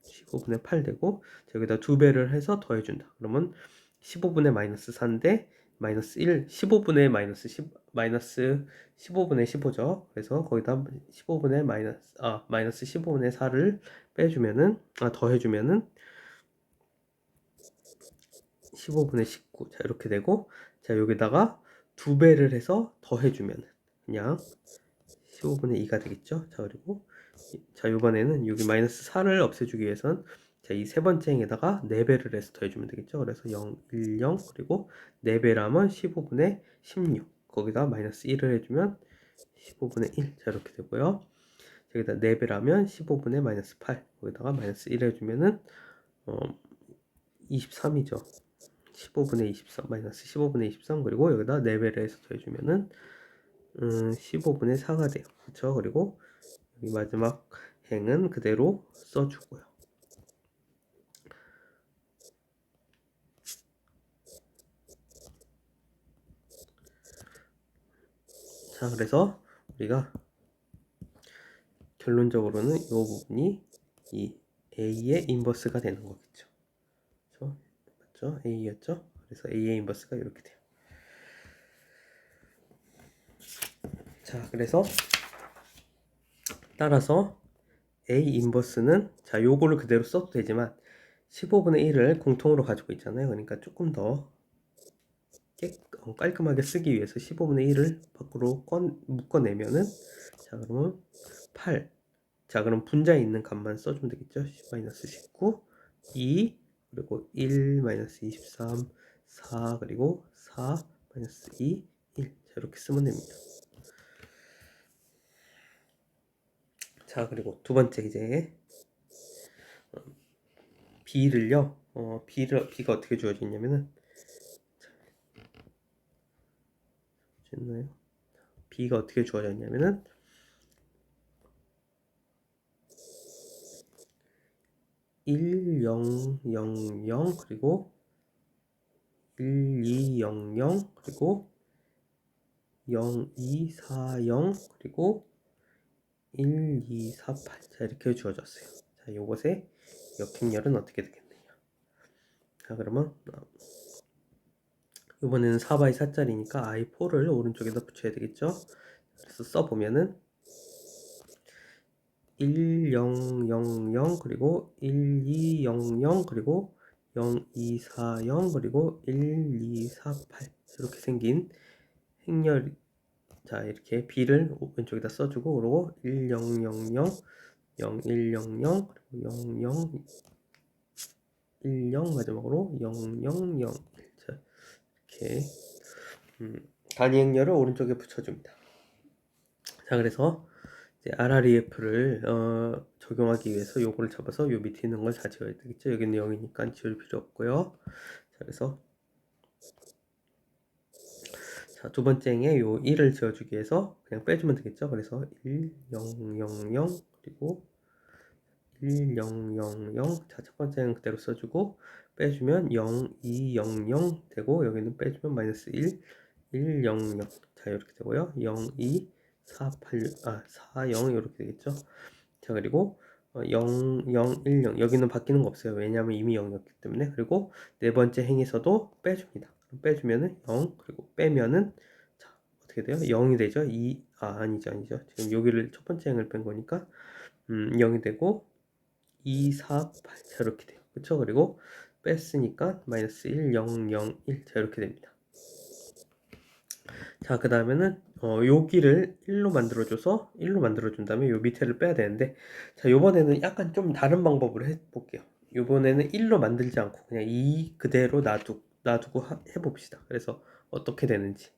15분의 8 되고, 자, 여기다 두 배를 해서 더해준다. 그러면 15분의 마이너스 4인데, 마이너스 1, 15분의 마이너스 10, 마이너스 15분의 15죠. 그래서 거기다 15분의 마이너스 15분의 4를 빼주면은, 더해주면은 15분의 19. 자, 이렇게 되고, 자, 여기다가 두 배를 해서 더해주면 그냥 15분의 2가 되겠죠. 자, 그리고 자, 이번에는 여기 마이너스 4를 없애주기 위해선, 자, 이 세 번째 행에다가 4배를 해서 더해주면 되겠죠. 그래서 0, 1, 0, 그리고 4배라면 15분의 16. 거기다 마이너스 1을 해주면 15분의 1. 자, 이렇게 되고요. 여기다 4배라면 15분의 마이너스 8. 거기다가 마이너스 1 해주면은 23이죠. 15분의 23 마이너스 15분의 23, 그리고 여기다 4배를 해서 더해주면은 15분의 4가 돼요. 그렇죠? 그리고 여기 마지막 행은 그대로 써주고요. 자, 그래서 우리가 결론적으로는 이 부분이 이 A의 인버스가 되는 거겠죠. 그렇죠? 맞죠? A였죠? 그래서 A의 인버스가 이렇게 돼요. 자, 그래서 따라서 A 인버스는 자, 요거를 그대로 써도 되지만 15분의 1을 공통으로 가지고 있잖아요. 그러니까 조금 더 깔끔하게 쓰기 위해서 15분의 1을 밖으로 묶어내면은 자, 그러면 8. 자, 그럼 분자에 있는 값만 써주면 되겠죠. 10-19, 2, 그리고 1, 23, 4, 그리고 4, 2, 1. 자, 이렇게 쓰면 됩니다. 자, 그리고 두 번째 이제 B를요. B가 어떻게 주어져 있냐면은 됐나요? B가 어떻게 주어져 있냐면은 1, 0, 0, 0 그리고 1, 2, 0, 0 그리고 0, 2, 4, 0 그리고 1, 2, 4, 8. 자, 이렇게 주어졌어요. 자, 요것의 역행렬은 어떻게 되겠느냐. 자, 그러면 이번에는 4x4짜리니까 i4를 오른쪽에다 붙여야 되겠죠. 그래서 써보면은 1, 0, 0, 0 그리고 1, 2, 0, 0 그리고 0, 2, 4, 0 그리고 1, 2, 4, 8 이렇게 생긴 행렬. 자, 이렇게 B를 왼쪽에다 써주고 그리고 1, 0, 0, 0 0, 1, 0, 0 그리고 0, 0 1, 0 마지막으로 0, 0, 0 자, 이렇게 단위 행렬을 오른쪽에 붙여줍니다. 자, 그래서 이제 RREF를 적용하기 위해서 요거를 잡아서 요 밑에 있는 걸 다 지워야 되겠죠. 여기는 0이니까 지울 필요 없고요. 자, 그래서 자, 두 번째 행에 요 1을 지워주기 위해서 그냥 빼주면 되겠죠. 그래서 1, 0, 0, 0 그리고 1, 0, 0, 0 자, 첫 번째는 그대로 써주고 빼주면 0, 2, 0, 0 되고 여기는 빼주면 마이너스 1, 1, 0, 0 자, 이렇게 되고요. 0, 2, 4, 8, 4, 0 이렇게 되겠죠. 자, 그리고 0, 0, 1, 0 여기는 바뀌는 거 없어요. 왜냐하면 이미 0이었기 때문에. 그리고 네 번째 행에서도 빼줍니다. 빼주면은 0 그리고 빼면은 자, 어떻게 돼요? 0이 되죠. 아니죠. 지금 여기를 첫 번째 행을 뺀 거니까 0이 되고 2, 4, 8 자, 이렇게 돼요. 그쵸? 그리고 뺐으니까 마이너스 1, 0, 0, 1 자, 이렇게 됩니다. 자, 그 다음에는 여기를 1로 만들어줘서 1로 만들어준 다음에 요 밑에를 빼야 되는데 자, 요번에는 약간 좀 다른 방법으로 해볼게요. 요번에는 1로 만들지 않고 그냥 2 그대로 놔두고 해봅시다. 그래서 어떻게 되는지.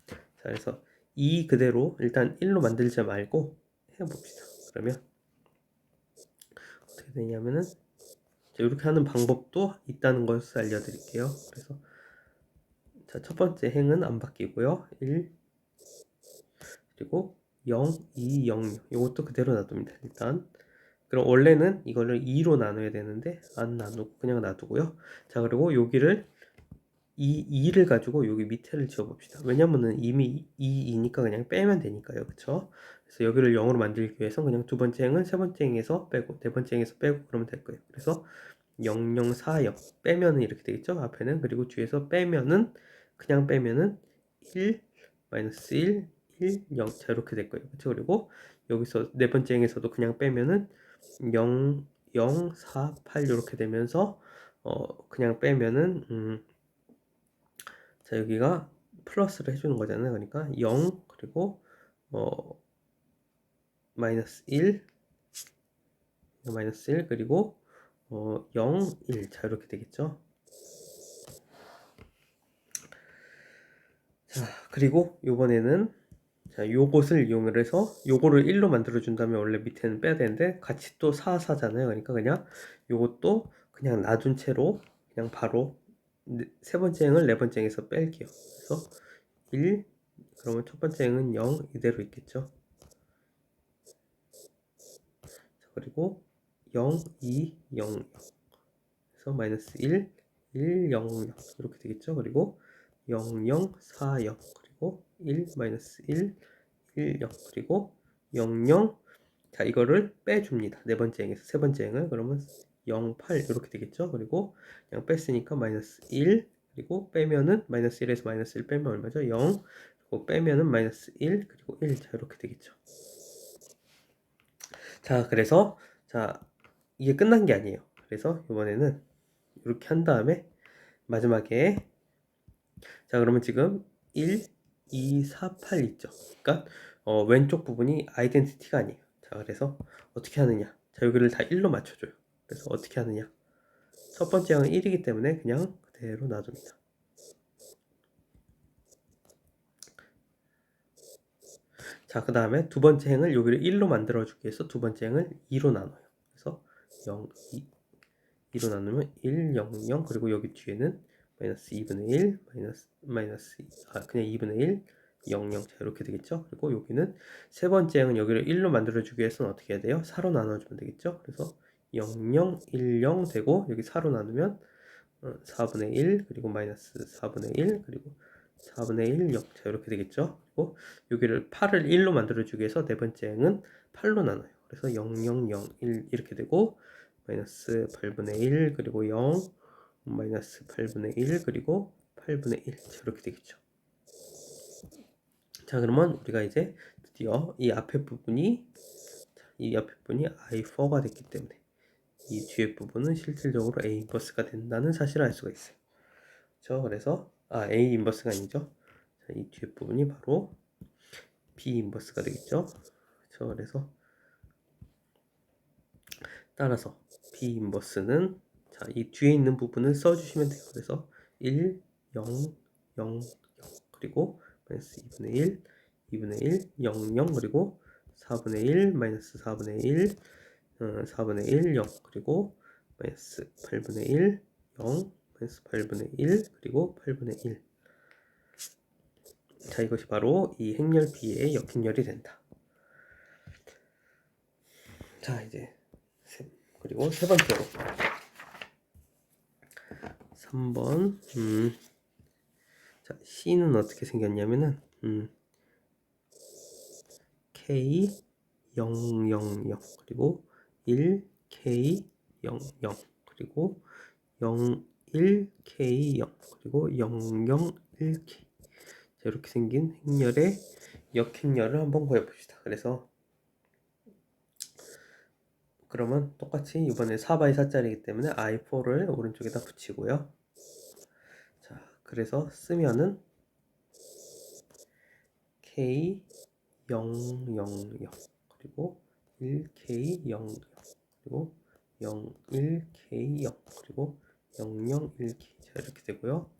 자, 그래서 2 그대로 일단 1로 만들지 말고 해봅시다. 그러면 어떻게 되냐면은 이렇게 하는 방법도 있다는 것을 알려드릴게요. 그래서 자, 첫 번째 행은 안 바뀌고요. 1 그리고 0, 2, 0, 0 이것도 그대로 놔둡니다. 일단 그럼 원래는 이거를 2로 나눠야 되는데 안 나누고 그냥 놔두고요. 자, 그리고 여기를 2를 가지고 여기 밑에를 지워봅시다. 왜냐면은 이미 2이니까 그냥 빼면 되니까요. 그쵸? 그래서 여기를 0으로 만들기 위해서 그냥 두 번째 행은 세 번째 행에서 빼고 네 번째 행에서 빼고 그러면 될 거예요. 그래서 0, 0, 4, 0 빼면은 이렇게 되겠죠? 앞에는. 그리고 뒤에서 빼면은 그냥 빼면은 1, 마이너스 1, 1, 0 자, 이렇게 될 거예요. 그쵸? 그리고 여기서 네 번째 행에서도 그냥 빼면은 0, 0, 4, 8 이렇게 되면서 그냥 빼면은 자, 여기가 플러스를 해주는 거잖아요. 그러니까 0 그리고 마이너스 1 마이너스 1 그리고 0, 1 자, 이렇게 되겠죠. 자, 그리고 요번에는 자, 요것을 이용을 해서 요거를 1로 만들어 준 다음에 원래 밑에는 빼야 되는데 같이 또 4, 4잖아요. 그러니까 그냥 요것도 그냥 놔둔 채로 그냥 바로 세 번째 행을 네 번째 행에서 뺄게요. 그래서 1 그러면 첫 번째 행은 0 이대로 있겠죠. 그리고 0, 2, 0, 0 그래서 마이너스 1, 1, 0, 0 이렇게 되겠죠. 그리고 0, 0, 4, 0 그리고 1, 마이너스 1, 1, 0 그리고 0, 0 자, 이거를 빼줍니다. 네 번째 행에서 세 번째 행을 그러면 0, 8 이렇게 되겠죠. 그리고 그냥 뺐으니까 마이너스 1 그리고 빼면은 마이너스 1에서 마이너스 1 빼면 얼마죠? 0 그리고 빼면은 마이너스 1 그리고 1. 자, 이렇게 되겠죠. 자, 그래서 자, 이게 끝난 게 아니에요. 그래서 이번에는 이렇게 한 다음에 마지막에 자, 그러면 지금 1, 2, 4, 8 있죠. 그러니까 왼쪽 부분이 아이덴티티가 아니에요. 자, 그래서 어떻게 하느냐. 자, 여기를 다 1로 맞춰줘요. 그래서 어떻게 하느냐. 첫 번째 항은 1이기 때문에 그냥 그대로 놔둡니다. 자, 그 다음에 두 번째 행을 여기를 1로 만들어주기 위해서 두 번째 행을 2로 나눠요. 그래서 0, 2로 나누면 1, 0, 0 그리고 여기 뒤에는 마이너스 2분의 1 그냥 2분의 1 0, 0 자, 이렇게 되겠죠. 그리고 여기는 세 번째 행은 여기를 1로 만들어주기 위해서는 어떻게 해야 돼요? 4로 나눠주면 되겠죠. 그래서 0, 0, 1, 0 되고 여기 4로 나누면 4분의 1 그리고 마이너스 4분의 1 그리고 4분의 1 0. 자, 이렇게 되겠죠. 그리고 여기를 8을 1로 만들어주기 위해서 네 번째 행은 8로 나눠요. 그래서 0, 0, 0, 1 이렇게 되고 마이너스 8분의 1 그리고 0 마이너스 8분의 1 그리고 8분의 1 자, 이렇게 되겠죠. 자, 그러면 우리가 이제 드디어 이 앞에 부분이 I4가 됐기 때문에 이 뒤에 부분은 실질적으로 A 인버스가 된다는 사실을 알 수가 있어요. 그렇죠? 그래서 A 인버스가 아니죠. 자, 이 뒤에 부분이 바로 B 인버스가 되겠죠. 그렇죠? 그래서 따라서 B 인버스는 자, 이 뒤에 있는 부분을 써주시면 돼요. 그래서 1, 0, 0, 0 그리고 마이너스 2분의 1, 2분의 1, 0, 0 그리고 4분의 1, 마이너스 4분의 1, 4분의 1, 0 그리고 마이너스 8분의 1, 0, 마이너스 8분의 1 그리고 8분의 1. 자, 이것이 바로 이 행렬 B의 역행렬이 된다. 자, 이제 그리고 세 번째로 3번 자, C는 어떻게 생겼냐면은 K 0, 0, 0 그리고 1 K 0, 0 그리고 0, 1 K 0 그리고 0, 0, 1 K 자, 이렇게 생긴 행렬의 역행렬을 한번 구해봅시다. 그래서 그러면 똑같이 이번에 4x4짜리이기 때문에 I4를 오른쪽에다 붙이고요. 자, 그래서 쓰면은 K 0, 0, 0 그리고 1K 0, 0 그리고 0, 1K 0 그리고 0, 0, 1K 자, 이렇게 되고요.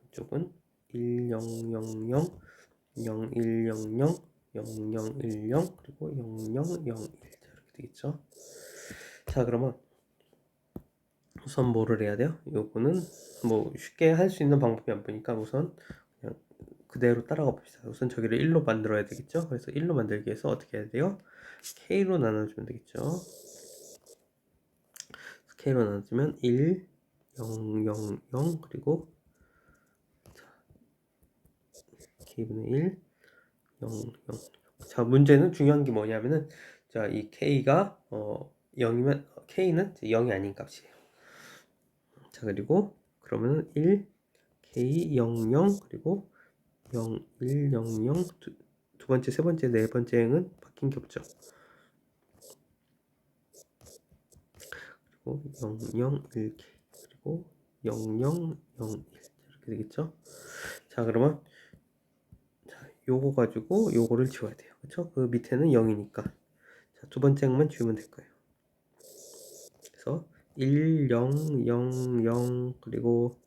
이쪽은 1, 0, 0, 0 0, 1, 0, 0 0, 0, 1, 0 그리고 0, 0, 0, 1 자, 이렇게 되겠죠. 자, 그러면 우선 뭐를 해야 돼요? 요거는 뭐 쉽게 할 수 있는 방법이 안 보니까 우선 그냥 그대로 따라가 봅시다. 우선 저기를 1로 만들어야 되겠죠. 그래서 1로 만들기 위해서 어떻게 해야 돼요? K로 나눠주면 되겠죠. K로 나눠주면 1, 0, 0, 0 그리고 K분의 1, 0, 0. 자, 문제는 중요한 게 뭐냐면은 자, 이 K가 0이면 K는 0이 아닌 값이에요. 자, 그리고 그러면은 1 K 0, 0 그리고 0, 1, 0, 0 두 번째, 세 번째, 네 번째 행은 바뀐 게 없죠. 그리고 0, 0, 1 K 그리고 0, 0, 0, 1 이렇게 되겠죠. 자, 그러면 자, 요거 가지고 요거를 지워야 돼요. 그렇죠? 그 밑에는 0이니까 자, 두 번째 행만 지우면 될 거예요. 그래서 1, 0, 0, 0 그리고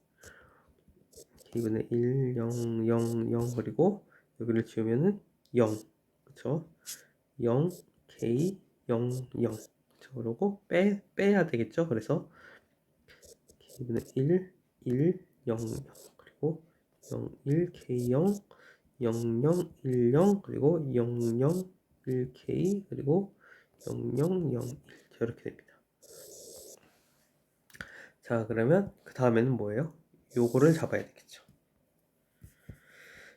K분의 1, 0, 0, 0 그리고 여기를 지우면은 0 그쵸? 0, K, 0, 0 그쵸? 그러고 빼야 되겠죠? 그래서 K분의 1, 1, 0, 0 그리고 0, 1, K, 0, 0, 0, 1, 0 그리고 0, 0, 1, K 그리고 0, 0, 0, 1 자, 이렇게 됩니다. 자, 그러면 그 다음에는 뭐예요? 요거를 잡아야 되겠죠.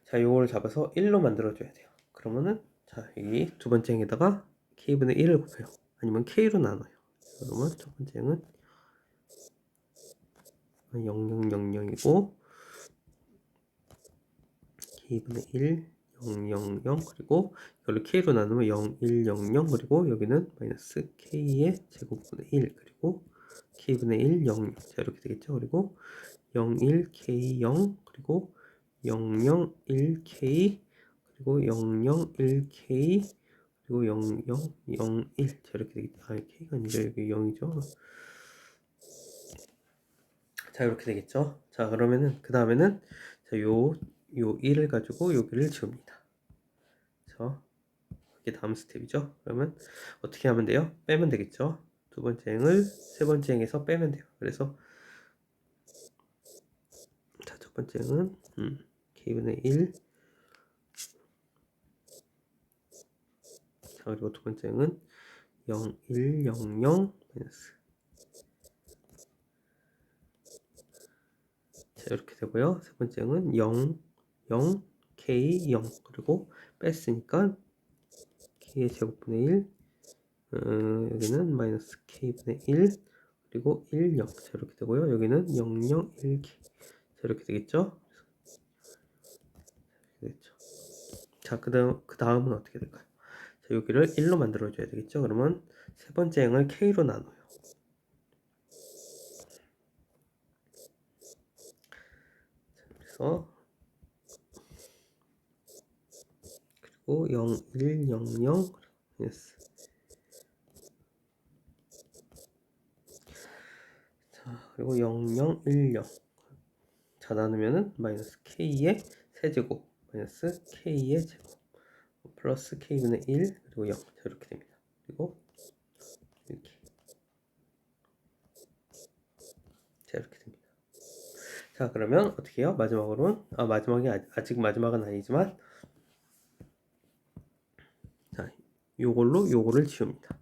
자, 요거를 잡아서 1로 만들어줘야 돼요. 그러면은 자, 여기 두 번째 행에다가 K분의 1을 곱해요. 아니면 K로 나눠요. 그러면 첫 번째 행은 0000이고 K분의 1, 0, 0, 0 그리고 이걸로 K로 나누면 0, 1, 0, 0 그리고 여기는 마이너스 K의 제곱분의 1 그리고 K분의 1, 0, 0 자 이렇게 되겠죠. 그리고 0, 1, K, 0 그리고 0, 0, 1, K 그리고 0, 0, 1, K 그리고 0, 0, 0, 1 자 이렇게 되겠죠. 아 K가 아니라 여기 0이죠. 자 이렇게 되겠죠. 자 그러면은 그 다음에는 요 1을 가지고 여기를 지웁니다. 자 이게 다음 스텝이죠. 그러면 어떻게 하면 돼요? 빼면 되겠죠. 두 번째 행을 세 번째 행에서 빼면 돼요. 그래서 자 첫 번째 행은 K분의 1 자 그리고 두 번째 행은 0, 1, 0, 0 마이너스 자 이렇게 되고요. 세 번째는 0, 0, K, 0 그리고 뺐으니까 K의 제곱분의 1 여기는 마이너스 K분의 1 그리고 1, 0 자 이렇게 되고요. 여기는 0, 0, 1, K 자 이렇게 되겠죠. 자 그 다음은 어떻게 될까요? 자 여기를 1로 만들어 줘야 되겠죠. 그러면 세 번째 행을 K로 나눠요. 그래서 그리고 0, 1, 0, 0 마이너스 자 그리고 0, 0, 1, 0 자 나누면은 마이너스 K의 세제곱 마이너스 K의 제곱 플러스 K분의 1 그리고 0 자 이렇게 됩니다. 그리고 이렇게 자 이렇게 됩니다. 자 그러면 어떻게 해요? 마지막으로는 마지막이 아직 마지막은 아니지만 자 요걸로 요거를 지웁니다.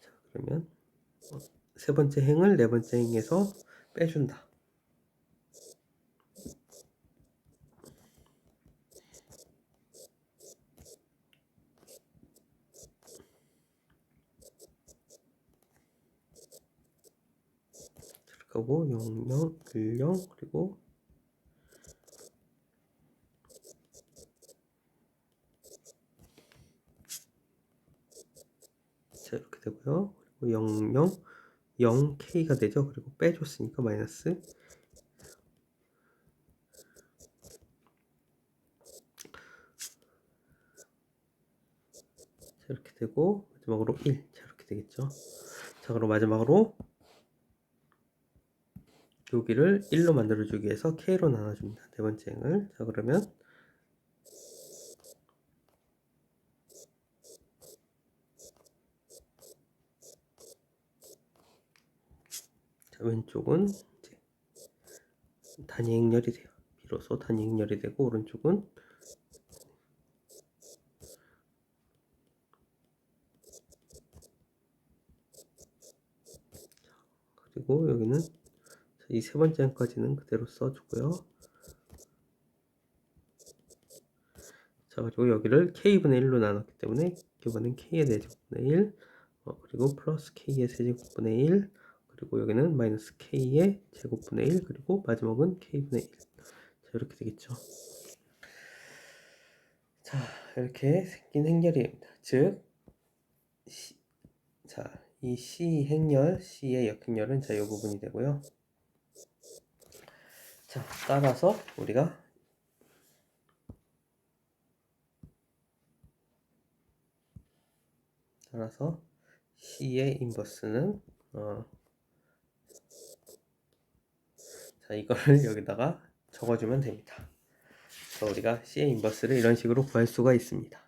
자 그러면 세 번째 행을 네 번째 행에서 빼준다. 그리고 0, 0, 1, 0 그리고 자 이렇게 되고요. 그리고 0, 0, 0K가 되죠. 그리고 빼줬으니까 마이너스 자 이렇게 되고 마지막으로 1 자 이렇게 되겠죠. 자 그럼 마지막으로 여기를 1로 만들어주기 위해서 K로 나눠줍니다. 네 번째 행을 자 그러면 자 왼쪽은 이제 단위 행렬이 돼요. 비로소 단위 행렬이 되고 오른쪽은 그리고 여기는 이 세 번째 행까지는 그대로 써주고요. 자 그리고 여기를 K분의 1로 나눴기 때문에 이번엔 K의 4제곱분의 1 그리고 플러스 K의 세제곱분의 1 그리고 여기는 마이너스 K의 제곱분의 1 그리고 마지막은 K분의 1 자 이렇게 되겠죠. 자 이렇게 생긴 행렬입니다. 즉 이 C 행렬, C의 역행렬은 이 부분이 되고요. 자 따라서 우리가 C의 인버스는 자 이거를 여기다가 적어주면 됩니다. 그래서 우리가 C의 인버스를 이런 식으로 구할 수가 있습니다.